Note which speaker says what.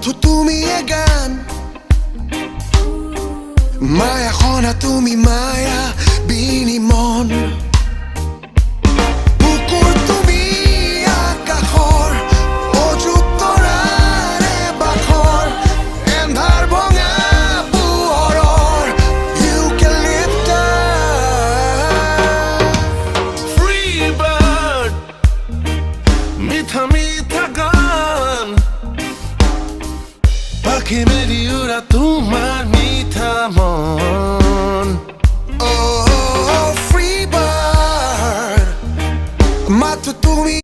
Speaker 1: বন্ধু তুমি এ গান মায়া খনা তুমি মায়া বিনি মন বুকুৰ তুমি আকাশৰ অযুত তৰাৰে বাখৰ এন্ধাৰ ভঙা পোহৰৰ ইউকেলিপ্টাছ
Speaker 2: Free bird মিঠা মিঠা গান পাখি মেরি উড়া